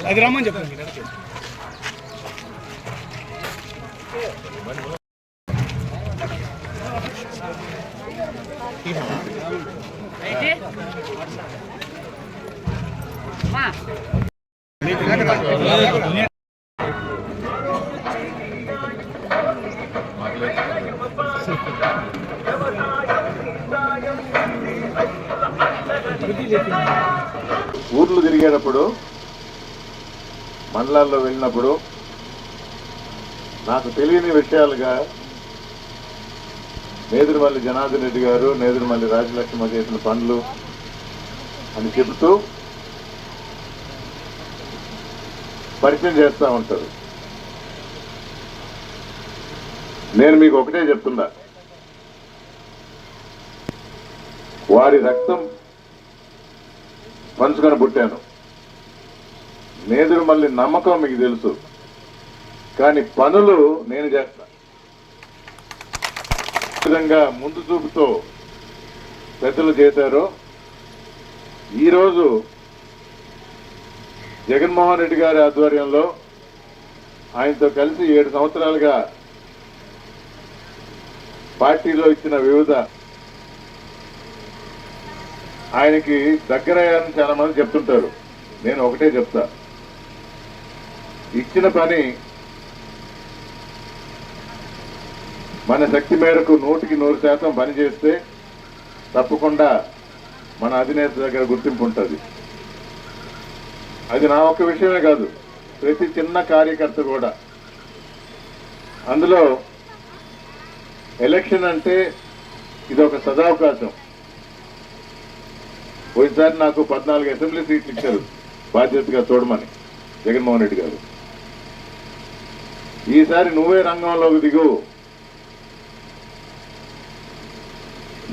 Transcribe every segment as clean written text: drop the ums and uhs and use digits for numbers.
అది రమ్మని చెప్పండి. ఊర్లు తిరిగేటప్పుడు, మండలాల్లో వెళ్ళినప్పుడు నాకు తెలియని విషయాలుగా నేదురుమల్లి జనార్దన్ రెడ్డి గారు, నేదురుమల్లి రాజలక్ష్మి చేసిన పనులు అని చెబుతూ పరిచయం చేస్తూ ఉంటారు. నేను మీకు ఒకటే చెప్తున్నా, వారి రక్తం పంచుకొని పుట్టాను. నేదురుమల్లి నమ్మకం మీకు తెలుసు, కానీ పనులు నేను చేస్తా. విధంగా ముందు చూపుతో పెద్దలు చేశారో, ఈరోజు జగన్మోహన్ రెడ్డి గారి ఆధ్వర్యంలో ఆయనతో కలిసి 7 సంవత్సరాలుగా పార్టీలో ఇచ్చిన వివిధ ఆయనకి దగ్గరయ్యారని చాలా మంది చెప్తుంటారు. నేను ఒకటే చెప్తా, ఇచ్చిన పని మన శక్తి మేరకు 100% పని చేస్తే తప్పకుండా మన అధినేత దగ్గర గుర్తింపు ఉంటుంది. అది నా ఒక్క విషయమే కాదు, ప్రతి చిన్న కార్యకర్త కూడా. అందులో ఎలక్షన్ అంటే ఇది ఒక సదావకాశం. పోయినసారి నాకు 14 అసెంబ్లీ సీట్లు ఇచ్చారు బాధ్యతగా చూడమని జగన్మోహన్ రెడ్డి గారు. ఈసారి నువ్వే రంగంలోకి దిగు,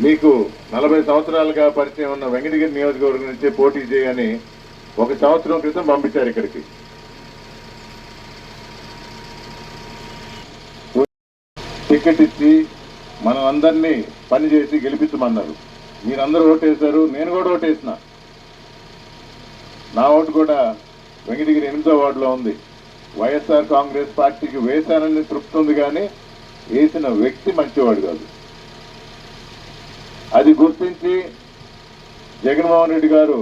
మీకు 40 సంవత్సరాలుగా పరిచయం ఉన్న వెంకటగిరి నియోజకవర్గం నుంచే పోటీ చేయని 1 సంవత్సరం క్రితం పంపించారు ఇక్కడికి. టికెట్ ఇచ్చి మనం అందరినీ పనిచేసి గెలిపించమన్నారు. మీరందరూ ఓటేశారు, నేను కూడా ఓటేసిన. నా ఓటు కూడా వెంకటగిరి 8వ వార్డులో ఉంది. వైఎస్ఆర్ కాంగ్రెస్ పార్టీకి వేశానని తృప్తి ఉంది, కానీ వేసిన వ్యక్తి మంచివాడు కాదు. అది గుర్తించి జగన్మోహన్ రెడ్డి గారు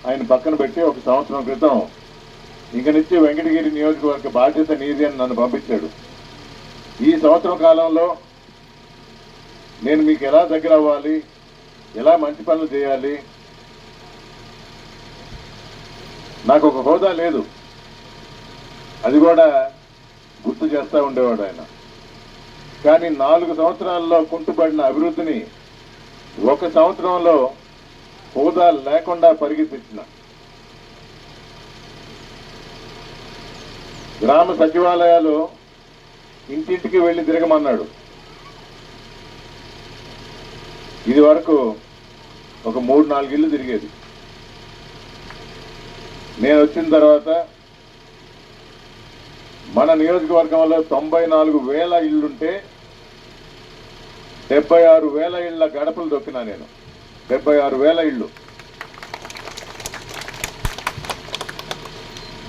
ఆయన పక్కన పెట్టి 1 సంవత్సరం క్రితం ఇంక నుంచి వెంకటగిరి నియోజకవర్గ బాధ్యత నీది అని నన్ను పంపించాడు. ఈ సంవత్సరం కాలంలో నేను మీకు ఎలా దగ్గర అవ్వాలి, ఎలా మంచి పనులు చేయాలి, నాకు ఒక హోదా లేదు, అది కూడా గుర్తు చేస్తూ ఉండేవాడు ఆయన. కానీ 4 సంవత్సరాల్లో కుంటుపడిన అభివృద్ధిని 1 సంవత్సరంలో హోదా లేకుండా పరిగెత్తించిన. గ్రామ సచివాలయాలు ఇంటింటికి వెళ్లి తిరగమన్నాడు. ఇది వరకు ఒక 3-4 ఇళ్ళు తిరిగేది. నేను వచ్చిన తర్వాత మన నియోజకవర్గంలో 94,000 ఇళ్లుంటే 76,000 ఇళ్ల గడపలు దొక్కినా నేను. 76,000 ఇళ్ళు.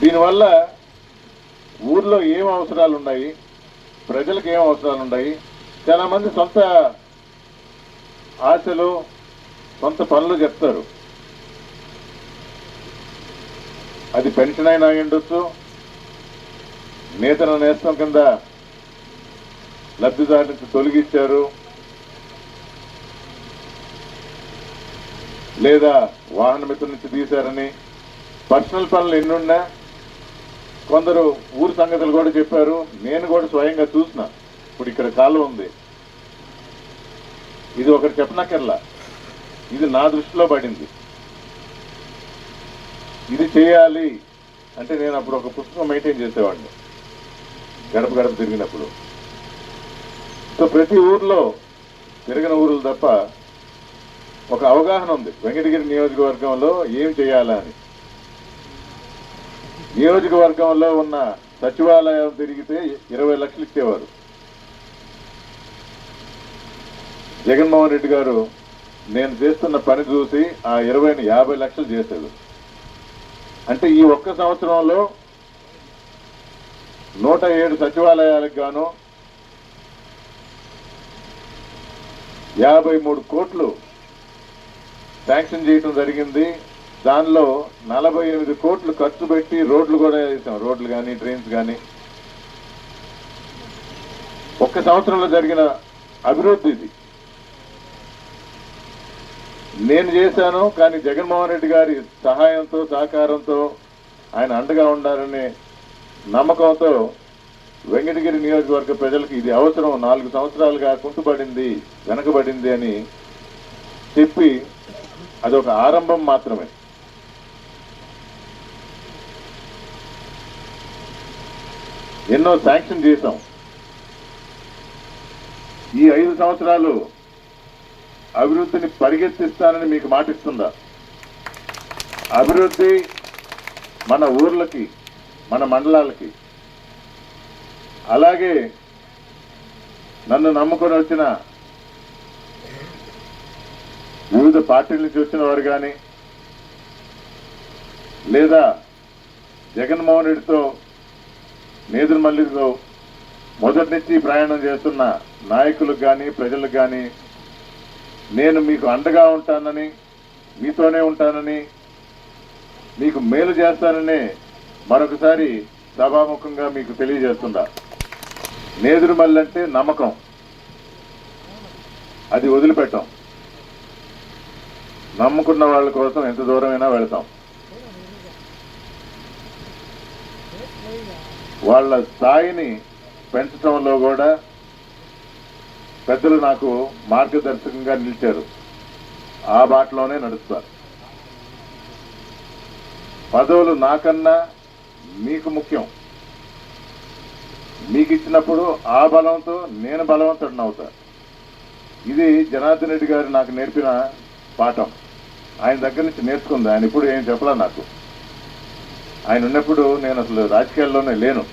దీనివల్ల ఊర్లో ఏం అవసరాలు ఉన్నాయి, ప్రజలకు ఏం అవసరాలు ఉన్నాయి, చాలా మంది సొంత ఆశలు సొంత పనులు చెప్తారు. అది పెన్షన్ అయినా ఉండొచ్చు, నేతన నేస్తం కింద లబ్ధిదారు నుంచి తొలగించారు, లేదా వాహన మిత్రుల నుంచి తీశారని పర్సనల్ పనులు ఎన్నున్నా కొందరు ఊరు సంగతులు కూడా చెప్పారు. నేను కూడా స్వయంగా చూసిన. ఇప్పుడు ఇక్కడ కాలువ ఉంది, ఇది ఒకటి చెప్పనక్కర్లా, ఇది నా దృష్టిలో పడింది. ఇది చేయాలి అంటే నేను అప్పుడు ఒక పుస్తకం మెయింటైన్ చేసేవాడిని గడప గడప తిరిగినప్పుడు. సో ప్రతి ఊర్లో తిరిగిన ఊర్లు తప్ప ఒక అవగాహన ఉంది వెంకటగిరి నియోజకవర్గంలో ఏం చేయాలా అని. నియోజకవర్గంలో ఉన్న సచివాలయం తిరిగితే 20 లక్షలు ఇచ్చేవారు. జగన్మోహన్ రెడ్డి గారు నేను చేస్తున్న పని చూసి ఆ 20ని 50 లక్షలు చేశాడు. అంటే ఈ ఒక్క సంవత్సరంలో 107 సచివాలయాలకు గాను 53 కోట్లు శాంక్షన్ చేయడం జరిగింది. దానిలో 48 కోట్లు ఖర్చు పెట్టి రోడ్లు కూడా వేసాం. రోడ్లు కానీ ట్రైన్స్ కానీ. ఒక్క సంవత్సరంలో జరిగిన అభివృద్ధి ఇది. నేను చేశాను, కానీ జగన్మోహన్ రెడ్డి గారి సహాయంతో సహకారంతో ఆయన అండగా ఉండాలనే నమ్మకంతో వెంకటగిరి నియోజకవర్గ ప్రజలకు ఇది అవసరం, 4 సంవత్సరాలుగా కుంటుపడింది, వెనకబడింది అని చెప్పి అదొక ఆరంభం మాత్రమే. ఎన్నో శాంక్షన్ చేశాం. ఈ 5 సంవత్సరాలు అభివృద్ధిని పరిగెత్తిస్తానని మీకు మాటిస్తుందా? అభివృద్ధి మన ఊర్లకి, మన మండలాలకి, అలాగే నన్ను నమ్ముకొని వచ్చిన వివిధ పార్టీల నుంచి వచ్చిన వారు కానీ, లేదా జగన్మోహన్ రెడ్డితో నేదురుమల్లితో మొదటి నుంచి ప్రయాణం చేస్తున్న నాయకులకు కానీ ప్రజలకు కానీ నేను మీకు అండగా ఉంటానని, మీతోనే ఉంటానని, మీకు మేలు చేస్తానని మరొకసారి సభాముఖంగా మీకు తెలియజేస్తున్నా. నేదురుమల్లి అంటే నమ్మకం, అది వదిలిపెట్టాం. నమ్ముకున్న వాళ్ళ కోసం ఎంత దూరమైనా వెళతాం. వాళ్ళ స్థాయిని పెంచడంలో కూడా పెద్దలు నాకు మార్గదర్శకంగా నిలిచారు. ఆ బాటలోనే నడుస్తారు. పదవులు నాకన్నా మీకు ముఖ్యం. మీకు ఇచ్చినప్పుడు ఆ బలంతో నేను బలవంతుడిని అవుతా. ఇది జనార్దన్ రెడ్డి గారు నాకు నేర్పిన పాఠం. ఆయన దగ్గర నుంచి నేర్చుకుంది. ఆయన ఇప్పుడు ఏం చెప్పలా నాకు. ఆయన ఉన్నప్పుడు నేను అసలు రాజకీయాల్లోనే లేను.